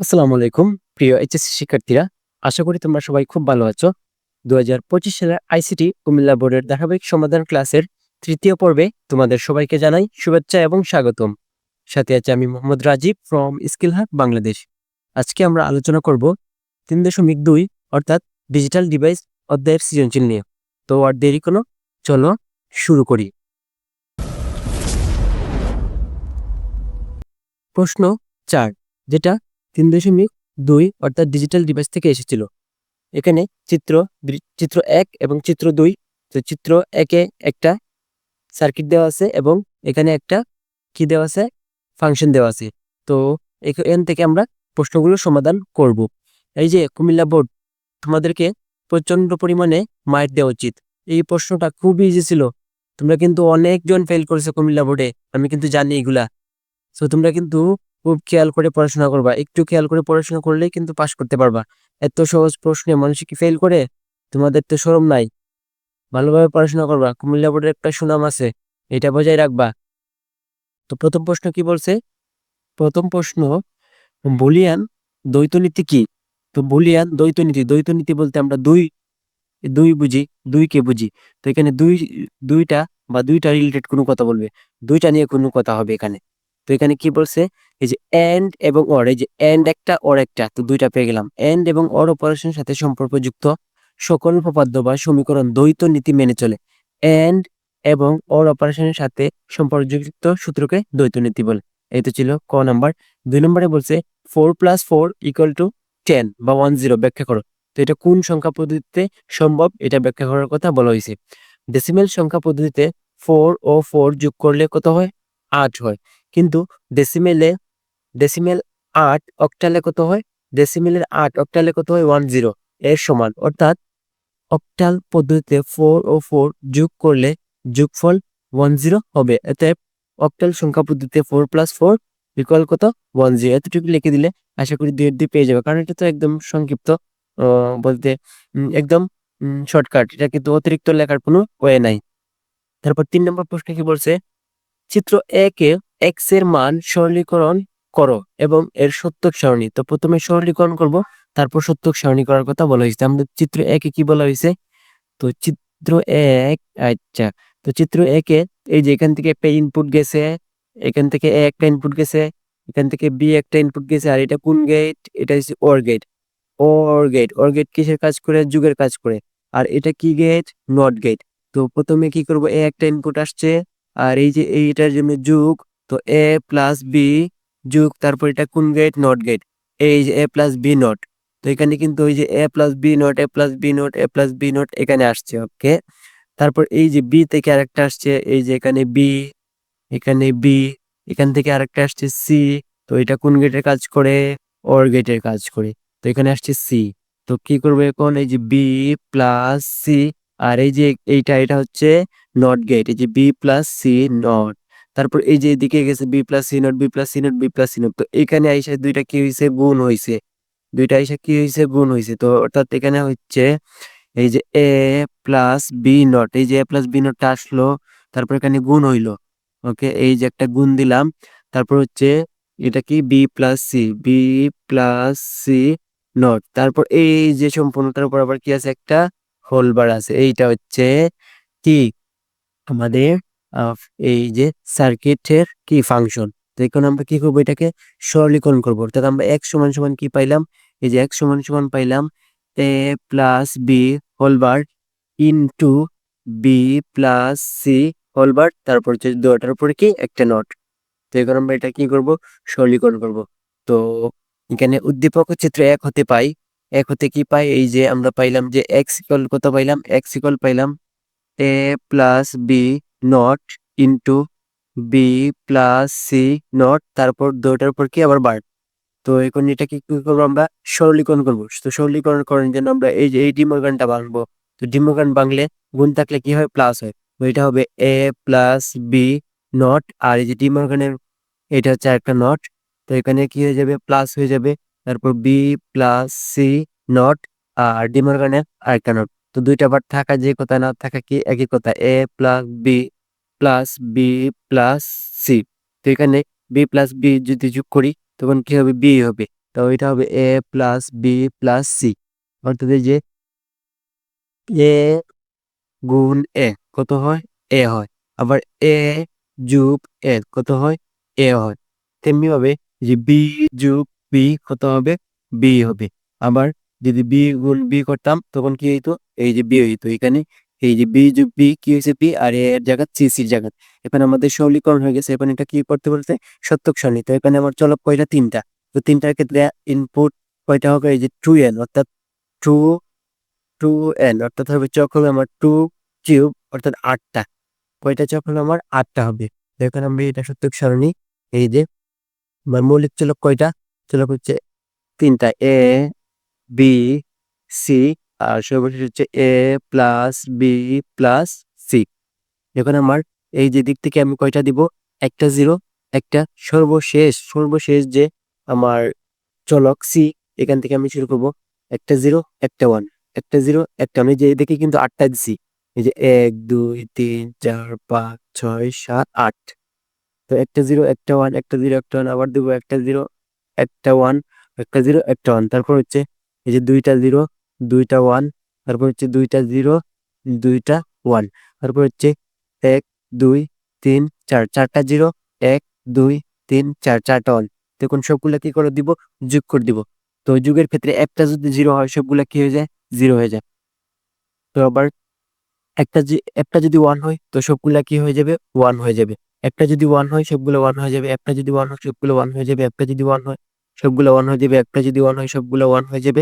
আসসালামু আলাইকুম প্রিয় এইচএসসি শিক্ষার্থীরা। আশা করি তোমরা সবাই খুব ভালো আছো। ২০২৫ সালের আইসিটি কুমিল্লা বোর্ডের ধারাবাহিক সমাধান ক্লাসের তৃতীয় পর্বে তোমাদের সবাইকে জানাই শুভেচ্ছা এবং স্বাগতম। সাথে আছে আমি Mohammad Rajib from skill hub Bangladesh. আজকে আমরা আলোচনা করব ৩.২ অর্থাৎ ডিজিটাল ডিভাইস অধ্যায়ের সৃজনশীল নিয়ে। তো আর দেরি কোনো, চলো শুরু করি। প্রশ্ন ৪, যেটা ৩.২ অর্থাৎ ডিজিটাল ডিভাইস থেকে এসেছিল। এখানে চিত্র ১ এবং চিত্র ২। তো চিত্র ১-এ একটা সার্কিট দেওয়া আছে এবং এখানে একটা কি দেওয়া আছে, ফাংশন দেওয়া আছে। তো এখান থেকে আমরা প্রশ্নগুলো সমাধান করব। এই যে কুমিল্লা বোর্ড, তোমাদেরকে প্রচন্ড পরিমাণে মার্ক দেওয়া উচিত। এই প্রশ্নটা খুবই ইজি ছিল। তোমরা কিন্তু অনেকজন ফেল করেছো কুমিল্লা বোর্ডে, আমি কিন্তু জানি এগুলা। সো তোমরা কিন্তু খুব খেয়াল করে পড়াশোনা করবা, একটু খেয়াল করে পড়াশোনা করলেই কিন্তু পাশ করতে পারবা। এত সহজ প্রশ্নে মানুষ কি ফেল করে? তোমাদের তো শরম নাই। ভালোভাবে পড়াশোনা করবা, কুমিল্লা বোর্ডের একটা সুনাম আছে, এটা বজায় রাখবা। তো প্রথম প্রশ্ন কি বলছে? প্রথম প্রশ্ন, বুলিয়ান দ্বৈত নীতি কি? তো বুলিয়ান দ্বৈত নীতি, দ্বৈত নীতি বলতে আমরা দুই দুই বুঝি, দুইকে বুঝি। তো এখানে দুইটা বা দুইটা রিলেটেড কোনো কথা বলবে, দুইটা নিয়ে কোনো কথা হবে এখানে। তো এখানে কি বলছে? এই যে এন্ড এবং অর, এই যে এন্ড একটা অর একটা, তো দুইটা পেয়ে গেলাম। এন্ড এবং অর অপারেশনের সাথে সম্পর্কযুক্ত সকল উপপাদ্য বা সমীকরণ দ্বৈত নীতি মেনে চলে। এন্ড এবং অর অপারেশনের সাথে সম্পর্কযুক্ত সূত্রকে দ্বৈত নীতি বলে। এই তো ছিল ক নাম্বার। ২ নম্বরে বলছে 4+4 = 10 বা 10 ব্যাখ্যা করো। তো এটা কোন সংখ্যা পদ্ধতিতে সম্ভব, এটা ব্যাখ্যা করার কথা বলা হয়েছে। ডেসিমেল সংখ্যা পদ্ধতিতে 4 ও 4 যোগ করলে কত হয়? 8 হয়। কিন্তু ডেসিমেলে ডেসিমেল 8 অক্টালে কত হয়? ডেসিমেলের 8 অক্টালে কত হয়? 10 এর সমান। অর্থাৎ অক্টাল পদ্ধতিতে 4 ও 4 যোগ করলে যোগফল 10 হবে। অতএব অক্টাল সংখ্যা পদ্ধতিতে 4+4 = কত? 10। এতটুকু লিখে দিলে আশা করি 2 এর 2 পেয়ে যাবে, কারণ এটা তো একদম সংক্ষিপ্ত বলতে একদম শর্টকাট। এটা কিন্তু অতিরিক্ত লেখার কোনো ওয়ে নাই। তারপর ৩ নম্বর প্রশ্ন কি বলছে? চিত্র ১-এ এক্স এর মান সরলীকরণ করো এবং এর সত্যক সারণী। তো প্রথমে সরলীকরণ করব, তারপর সত্যক সারণী করার কথা বলা হয়েছে। আমাদের চিত্র ১-এ কি বলা হয়েছে? তো চিত্র ১, আচ্ছা, তো চিত্র ১-এ এই যে এখান থেকে একটা ইনপুট গেছে, এখান থেকে এ একটা ইনপুট গেছে, এখান থেকে বি একটা ইনপুট গেছে, আর এটা কোন গেট? এটা হচ্ছে OR গেট। OR গেট কিসের কাজ করে? যুগের কাজ করে। আর এটা কি গেট? Not get. তো প্রথমে কি করব? এ একটা ইনপুট আসছে, আর এই যে এইটার জন্য যুগ, তো এ প্লাস বি যুগ, তারপর এটা কোন গেট? Not get. এই যে এ প্লাস বি নট। তো এখানে কিন্তু ওই যে A plus B not, A plus B not, A plus B not এখানে আসছে। ওকে, তারপর এই যে বি থেকে আরেকটা আসছে, এই যে এখানে বি, এখানে বি, এখান থেকে আরেকটা আসছে সি। তো এটা কোন গেটের কাজ করে? OR গেটের কাজ করে। তো এখানে আসছে সি। তো কি করবে এখন? এই যে বি প্লাস সি, আর এই যে এটা হচ্ছে নট গেট, এই যে বি প্লাস সি নট। তারপর এই যে এদিকে গেছে B plus C not, B plus C not, B plus C not. তো এখানে আইসা দুইটা কি হয়েছে? গুণ হয়েছে। দুইটা আইসা কি হয়েছে? গুণ হয়েছে। তো অর্থাৎ এখানে হচ্ছে এই যে এ প্লাস বি নট, এই যে এ প্লাস বি নটটা আসলো, তারপর এখানে গুণ হইলো। ওকে, এই যে একটা গুণ দিলাম। তারপর হচ্ছে এটা কি? B plus C, B plus C not. তারপর এই যে সম্পূর্ণটার উপর আবার কি আছে? একটা হোল বার আছে। এইটা হচ্ছে কি? আমাদের আহ, এই যে সার্কিটের কি ফাংশন। তো এখন আমরা কি করবো? এটাকে সরলীকরণ করবো। অর্থাৎ আমরা x সমান সমান কি পাইলাম? এই যে x সমান সমান পাইলাম a plus B whole bar into B plus C whole bar, তারপর হচ্ছে দুটার উপরে কি? একটা নট। তো এখন আমরা এটা কি করব? সরলীকরণ করব। তো এখানে উদ্দীপক চিত্র ১ হতে পাই, ১ হতে কি পাই? এই যে আমরা পাইলাম যে x = কত পাইলাম? x = পাইলাম A plus B not into B plus C not, তারপর দুটার উপর কি? আবার বার। তো এখন এটাকে কি করবো? আমরা সরলীকরণ করবো। তো সরলীকরণ করার জন্য আমরা এই যে এই ডিমোগানটা ভাঙবো। তো ডিমোগান ভাঙলে গুণ থাকলে কি হয়? প্লাস হয়। তো এটা হবে এ প্লাস বি নট, আর এই যে ডিমোগানের এটা হচ্ছে একটা নট। তো এখানে কি হয়ে যাবে? প্লাস হয়ে যাবে। তারপর বি প্লাস সি নট, আর ডিমোগানের আরেকটা নট। তো দুইটা বার থাকা যে কথা, না থাকা কি একই কথা। A plus B plus B plus C. তো এখানে বি প্লাস বি যদি যোগ করি তখন কি হবে? বি হবে। তো এটা হবে এ প্লাস বি প্লাস সি, অর্থাৎ এই যে এ গুণ এ কত হয়, এ হয়। আবার এ যোগ এ কত হয়, এ হয়। তেমনি ভাবে যে বি যোগ বি কত হবে, বি হবে। আবার যদি বি গুণ বি করতাম তখন কি হইতো, এই যে বি হইতো এখানে, এই যে বি যোগ বি কি হয়েছে বি, আর এর জায়গা সি, সির জায়গা। এখানে আমাদের সরলীকরণ হয়ে গেছে। এখানে এটা কি করতে বলছে, সত্যক সারণী। তো এখানে আমার চলক কয়টা, তিনটা। তো তিনটার ক্ষেত্রে ইনপুট কয়টা হবে, এই যে 2n, অর্থাৎ টু টু এন, অর্থাৎ হবে চক হবে আমার 2³ অর্থাৎ 8টা। কয়টা চক হলো আমার, 8টা হবে। তো এখানে আমরা এটা সত্যক সারণী। এই যে আমার মৌলিক চলক কয়টা, চলক হচ্ছে তিনটা, এ বি সি, আর সর্বশেষ হচ্ছে এ প্লাস বি প্লাস সি। এখন আমার এই যে দিক থেকে আমি কয়টা দিব, একটা জিরো, একটা সর্বশেষ, সর্বশেষ যে আমার চলক সি, এখান থেকে আমি শুরু করবো, একটা জিরো একটা ওয়ান, একটা জিরো একটা ওয়ান। এই যে এদিকে কিন্তু 8টা দিছি, এই যে 1 2 3 4 5 6 7 8। তো একটা জিরো একটা ওয়ান, একটা জিরো একটা ওয়ান, আবার দেবো একটা জিরো একটা ওয়ান, একটা জিরো একটা ওয়ান। তারপর হচ্ছে এই যে দুইটা জিরো দুইটা ওয়ান, তারপর হচ্ছে দুইটা জিরো দুইটা ওয়ান, তারপর হচ্ছে 1 2 3 4, চারটা জিরো, 1 2 3 4, চারটা ওয়ান। দেখুন সবগুলা কি করে দিব, যোগ করে দিব। তো যুগের ক্ষেত্রে একটা যদি জিরো হয় সবগুলা কি হয়ে যায়, জিরো হয়ে যায়। তো আবার একটা যদি ওয়ান হয় তো সবগুলা কি হয়ে যাবে, ওয়ান হয়ে যাবে। একটা যদি ওয়ান হয় সবগুলো ওয়ান হয়ে যাবে, একটা যদি ওয়ান হয় সবগুলো ওয়ান হয়ে যাবে, একটা যদি ওয়ান হয় সবগুলো ওয়ান হয়ে যাবে, একটা যদি ওয়ান হয় সবগুলো ওয়ান হয়ে যাবে,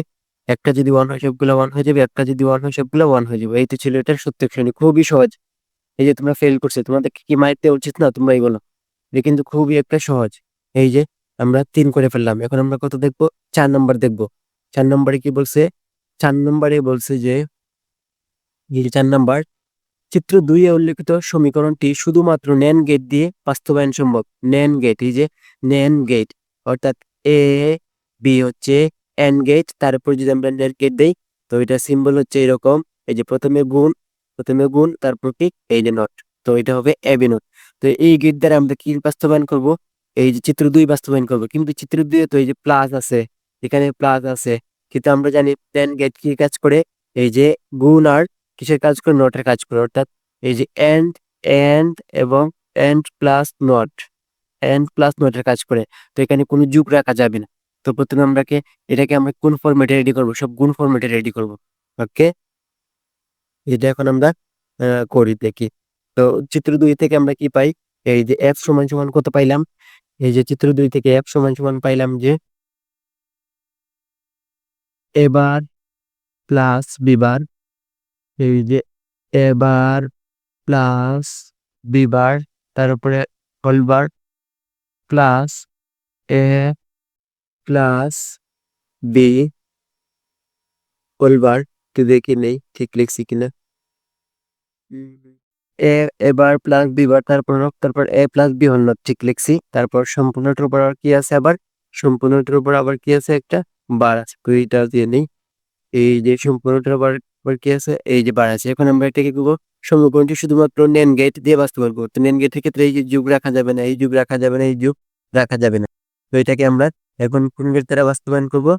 একটা যদি ওয়ান হয় সবগুলো ওয়ান হয়ে যাবে, একটা যদি ওয়ান হয় সবগুলো ওয়ান হয়ে যাবে। এই তো ছিল এটার সত্যক শ্রেণী, খুবই সহজ। এই যে তোমরা ফেল করছো, তোমাদের কি মারতে উচিত না, তোমরাই বলো। এটা কিন্তু খুবই একটা সহজ। এই যে আমরা 3 করে ফেললাম, এখন আমরা কত দেখবো, 4 নম্বর দেখবো। 4 নম্বরে কি বলছে, 4 নম্বরে বলছে যে এই যে 4 নম্বর, চিত্র 2 এ উল্লেখিত সমীকরণটি শুধুমাত্র NAND গেট দিয়ে বাস্তবায়ন সম্ভব। NAND গেট, এই যে NAND গেট, অর্থাৎ এ বি হচ্ছে এন্ড গেট, তার উপর যদি আমরা NAND গেট দেই তো এটা সিম্বল হচ্ছে এরকম, এই যে প্রথমে গুণ তারপর কি, এই যে নট। তো এটা হবে এবি নট। তো এই গেট দ্বারা আমরা কি বাস্তবায়ন করব, এই যে চিত্র 2 বাস্তবায়ন করব। কিন্তু চিত্র 2 তো এই যে প্লাস আছে, এখানে প্লাস আছে, কিন্তু আমরা জানি NAND গেট কি কাজ করে, এই যে গুণ আর কিসের কাজ করে, নটের কাজ করে। অর্থাৎ এই যে এন্ড এন্ড এবং and plus not, and plus নটের কাজ করে। তো এখানে কোনো যুগ রাখা যাবে না। তো প্রথমে এটাকে আমরা কোন ফরম্যাটে রেডি করব, সব গুণ ফরম্যাটে রেডি করব। ওকে, এটা এখন আমরা করি দেখি। তো চিত্র 2 থেকে আমরা কি পাই, এই যে এফ সমান সমান কত পাইলাম, এই যে চিত্র 2 থেকে এফ সমান সমান পাইলাম যে এবার প্লাস বিবার, এই যে এবার প্লাস বিবার, তার উপরে হলবার প্লাস এ প্লাস বি হলবার। তো দেখে নেই ঠিক লিখছি কিনা। এ এবার প্লাস বি বার, তারপর এ প্লাস বি হল না, ঠিক লিখছি। তারপর সম্পূর্ণটার উপর আর কি আছে, আবার সম্পূর্ণটার উপর আবার কি আছে, একটা বার আছে। তো এইটা দিয়ে নেই, এই যে সম্পূর্ণটার আবার আবার কি আছে, এই যে বার আছে। এখন আমরা এটাকে করবো, সমীকরণটি শুধুমাত্র নেন গেট দিয়ে বাস্তবায়ন করবো। তো নেন গেটের ক্ষেত্রে এই যে যুগ রাখা যাবে না, এই যুগ রাখা যাবে না, এই যুগ রাখা যাবে না। তো এটাকে আমরা এখন কোন গেট দ্বারা বাস্তবায়ন করবো,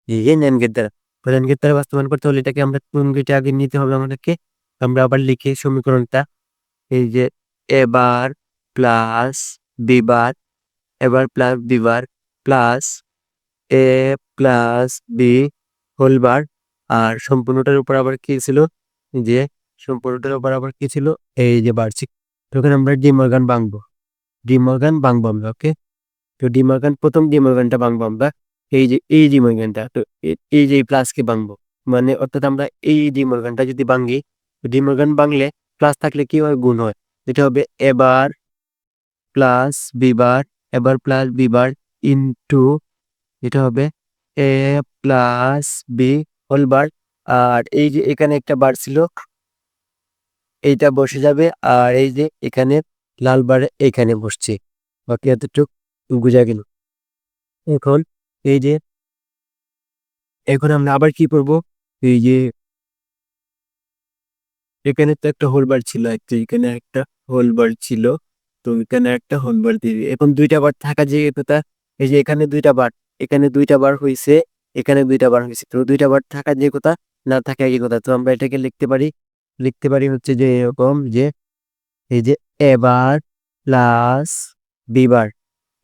এই নেন গেট দ্বারা। তো নেন গেট দ্বারা বাস্তবায়ন করতে হলে এটাকে আমরা কোন গেটে আগে নিতে হবে আমাদেরকে, আমরা আবার লিখি সমীকরণটা, এই যে এবার প্লাস বিবার, এবার প্লাস বিবার প্লাস এ প্লাস বি হোলবার। আর সম্পূর্ণটার উপর আবার কি ছিল, যে সম্পূর্ণটার উপর আবার কি ছিল, এই যে বার্ষিক। তখন আমরা ডিমর্গান ভাঙবো, ডিমর্গান ভাঙবো আমরা। ওকে, তো ডিমর্গান, প্রথম ডিমর্গানটা ভাঙবো আমরা, এই যে এই ডিমর্গানটা। তো এই যে প্লাসকে ভাঙবো, মানে অর্থাৎ আমরা এই ডিমর্গানটা যদি ভাঙি, ডিমর্গান ভাঙলে প্লাস থাকলে কি হয়, গুণ হয়। এটা হবে এবার প্লাস বিবার, এবার প্লাস বিবার ইনটু, এটা হবে এ প্লাস বি হোল বার। আর এই যে এখানে একটা বার ছিল, এইটা বসে যাবে। আর এই যে এখানে লাল বার এখানে বসছে। বাকি এতটুক বুঝা গেল। এখন এই যে এখন আমরা আবার কি করব, এই যে এখানে তো একটা হোল বার ছিল, এখানে একটা হোল বার ছিল। তো এখানে একটা হোল বার দিয়ে দিই। এখন দুইটা বার থাকা যেহেতু তা, এই যে এখানে দুইটা বার, এখানে 2টা বার হইছে, এখানে 2টা বার হইছে। তো 2টা বার থাকা যে কথা, না থাকা একই কথা। তো আমরা এটাকে লিখতে পারি হচ্ছে যে এরকম যে এই যে এ বার প্লাস বি বার,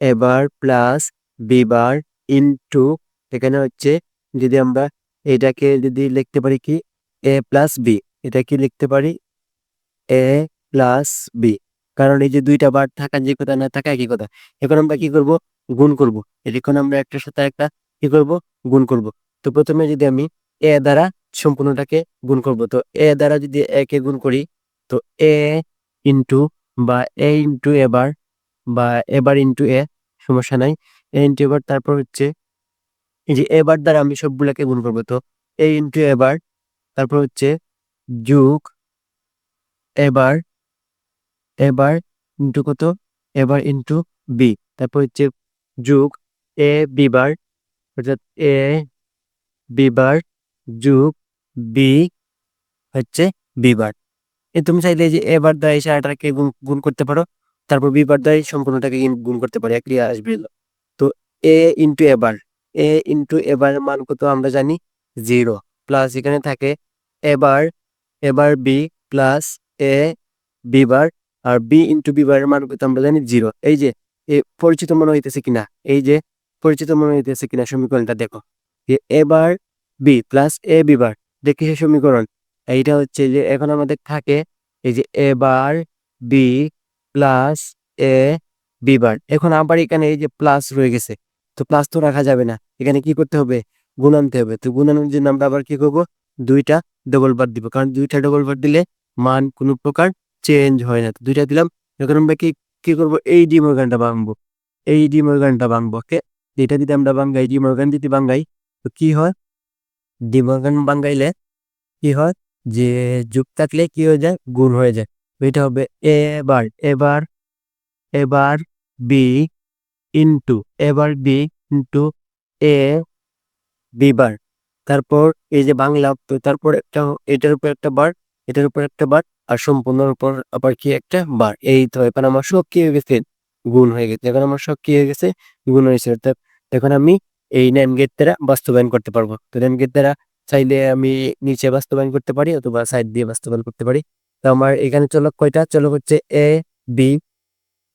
এ বার প্লাস বি বার ইনটু এখানে হচ্ছে যদি আমরা এটাকে যদি লিখতে পারি কি এ প্লাস বি, এটা কি লিখতে পারি এ প্লাস বি, কারণ এই যে 2টা বার থাকা যে কথা, না থাকা একই কথা। এখন আমরা কি করব, গুণ করব। এখন আমরা একটার সাথে একটা কি করব, গুণ করব। তো প্রথমে যদি আমি এ দ্বারা সম্পূর্ণটাকে গুণ করব, তো এ দ্বারা যদি এ কে গুণ করি, তো এ ইন্টু বা এ ইন্টু এবার বা এবার ইন্টু এ, সমস্যা নাই, এ ইন্টু এবার, তারপর হচ্ছে এই যে এবার দ্বারা আমি সবগুলাকে গুণ করব। তো এ ইন্টু এবার, তারপর হচ্ছে যোগ এবার, এবার ইন্টু কত, এবার ইন্টু বি, তারপর হচ্ছে যোগ এ বিবার, অর্থাৎ এ বিবার যোগ বি হচ্ছে বিবার। তুমি চাইলে যে এবার দ্বারা এই সারাটাকে গুণ গুণ করতে পারো, তারপর বিবার দ্বারা এই সম্পূর্ণটাকে গুণ করতে পারো, একই আসবে। তো এ ইন্টু এবার, এ ইন্টু এবার মান কত আমরা জানি 0, প্লাস এখানে থাকে এবার, এবার বি প্লাস এ বিবার, আর বি ইন্টু বিবারের মান কত আমরা জানি 0। এই যে পরিচিত মনে হইতেছে কিনা, এই যে পরিচিত মনে হইতেছে কিনা সমীকরণটা দেখো, যে এবার বি প্লাস এ বিবার, দেখি সে সমীকরণ। এইটা হচ্ছে যে এখন আমাদের থাকে এই যে এবার বি প্লাস এ বিবার, এখন আবার এখানে এই যে প্লাস রয়ে গেছে, তো প্লাস তো রাখা যাবে না, এখানে কি করতে হবে, গুণ আনতে হবে। তো গুণানোর জন্য আমরা আবার কি করবো, 2টা ডবল বার দিব, কারণ 2টা ডবল বার দিলে মান কোনো প্রকার চেঞ্জ হয় না। তো 2টা দিলাম। এখন আমরা কি কি করবো, এই ডি মর্গানটা ভাঙবো, এই ডি মর্গানটা ভাঙবো। ওকে, এটা যদি আমরা ভাঙাই, ডি মর্গান যদি ভাঙাই, তো কি হয়, ডি মর্গান ভাঙাইলে কি হয়, যে যোগ থাকলে কি হয়ে যায়, গুণ হয়ে যায়। তো এটা হবে এবার, এবার এবার বি ইন্টু এবার বি ইন্টু এ বিবার, তারপর এই যে বাংলা, তো তারপর একটা এটার উপর একটা বার, এটার উপর একটা বার, আর সম্পূর্ণর উপর আবার কি একটা বার। এই তো এখন আমার সব কি হয়ে গেছে, গুণ হয়ে গেছে। এখন আমার সব কি হয়ে গেছে, গুণ হয়েছে। অর্থাৎ এখন আমি এই NAND গেট দ্বারা বাস্তবায়ন করতে পারবো। তো NAND গেট দ্বারা চাইলে আমি নিচে বাস্তবায়ন করতে পারি অথবা সাইড দিয়ে বাস্তবায়ন করতে পারি। তো আমার এখানে চলক কয়টা, চলক হচ্ছে এ বি,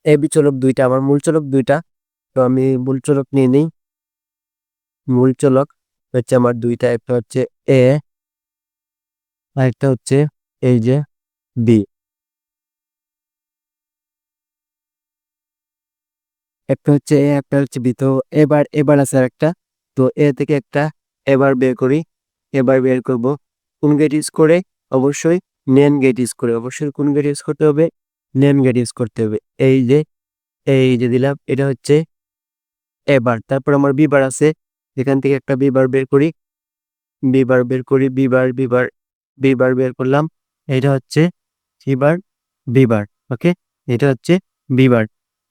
এ বি চলক 2টা, আমার মূল চলক 2টা। তো আমি মূল চলক নিয়ে নিই, মূল চলক হচ্ছে আমার 2টা, একটা হচ্ছে এ আর একটা হচ্ছে এই যে বি, একটা হচ্ছে এ একটা হচ্ছে বি। তো এবার এবার আছে আর একটা, তো এ থেকে একটা এবার বের করি, এবার বের করব কোন গেট ইউজ করে, অবশ্যই নেন গেট ইউজ করে। অবশ্যই কোন গেট ইউজ করতে হবে, নেন গেট ইউজ করতে হবে। এই যে দিলাম, এটা হচ্ছে এবার। তারপর আমার বিবার আছে, এখান থেকে একটা বিবার বের করি, বিবার বের করি, বিবার বিবার বিবার বের করলাম, এটা হচ্ছে বিবার বিবার। ওকে, এটা হচ্ছে বিবার।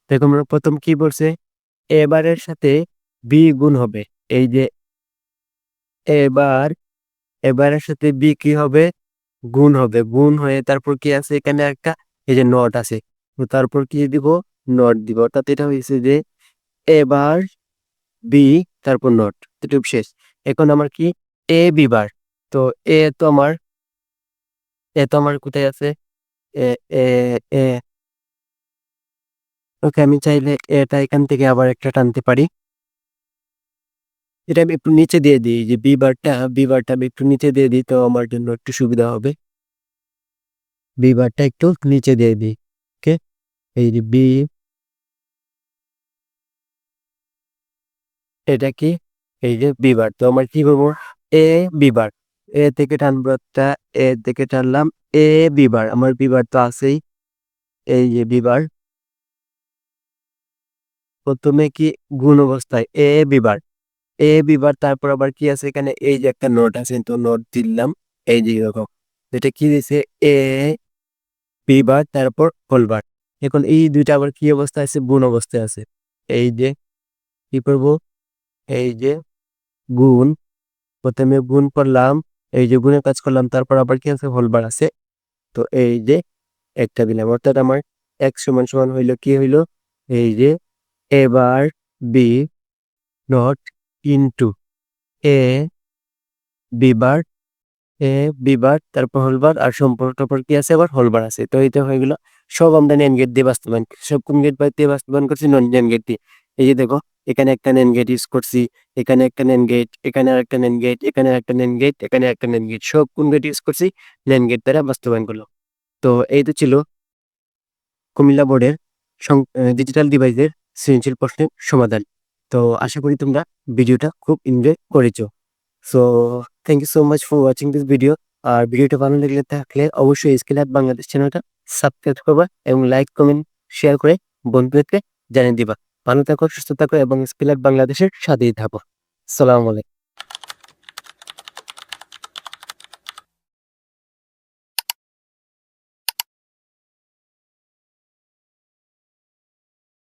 দেখো আমরা প্রথম কি বলছে, এবারের সাথে বি গুণ হবে। এই যে এবার, এবারের সাথে বি কি হবে, গুণ হবে, গুণ হয়ে তারপর কি আছে এখানে একটা এই যে নট আছে, তো তারপর কি দিব, নট দিব। অর্থাৎ এটা হয়েছে যে এবার বি তারপর নট, এটুকু শেষ। এখন আমার কি এ বিবার, তো এ তো আমার, এ তো আমার কোথায় আছে, এ এ এ ওকে, আমি চাইলে এটা এখান থেকে আবার একটা টানতে পারি। এটা আমি একটু নিচে দিয়ে দিই, যে বি বারটা আমি একটু নিচে দিয়ে দিই, তো আমার জন্য একটু সুবিধা হবে। বি বারটা একটু নিচে দিয়ে দিই। ওকে, এই যে বি, এটা কি, এই যে বি বার। তো আমার কি করবো, এ বি বার, এ থেকে টানবো একটা, এ থেকে টানলাম এ বি বার, আমার বি বার তো আছেই, এই যে বি বার। প্রথমে কি গুণ অবস্থায় A B bar, A B bar, তারপর আবার কি আছে এখানে, এই যে একটা নোট আছে, তো নোট দিলাম, এই যে এরকম। এটা কি দিছে, এ বিবার তারপর হোলবার। এখন এই দুইটা আবার কি অবস্থায় আছে, গুণ অবস্থায় আছে। এই যে কি করবো, এই যে গুণ, প্রথমে গুণ করলাম, এই যে গুণের কাজ করলাম, তারপর আবার কি আছে, হোলবার আছে। তো এই যে একটা দিলাম, অর্থাৎ আমার এক সমান সমান হইলো কি হইলো, এই যে এবার B not into A B bar A B bar তারপর হোলবার আর সম্পর্ক টপর কি আছে আবার হোলবার আছে। তো এটা হয়ে গেল সব আমরা NAND গেট দিয়ে বাস্তবায়ন, সব কোন গেট দিয়ে বাস্তবায়ন করছি? NAND গেট দিয়ে। এই যে দেখো এখানে একটা NAND গেট ইউজ করছি, এখানে একটা NAND গেট, এখানে আরেকটা NAND গেট, এখানে একটা NAND গেট, এখানে একটা NAND গেট, সব কোন গেট ইউজ করছি? NAND গেট দ্বারা বাস্তবায়ন করলো। তো এই তো ছিল কুমিল্লা বোর্ডের ডিজিটাল ডিভাইসের সৃজনশীল প্রশ্নের সমাধান। তো আশা করি তোমরা ভিডিওটা খুব এনজয় করেছো। So thank you so much for watching this video. আর ভিডিওটা ভালো লেগে থাকলে অবশ্যই স্কিল আপ বাংলাদেশ চ্যানেলটা সাবস্ক্রাইব করবা এবং লাইক কমেন্ট শেয়ার করে বন্ধুদেরকে জানিয়ে দিবা। ভালো থাকো, সুস্থ থাকো এবং স্কিল আপ বাংলাদেশের সাথেই থাকো। সালাম আলাইকুম।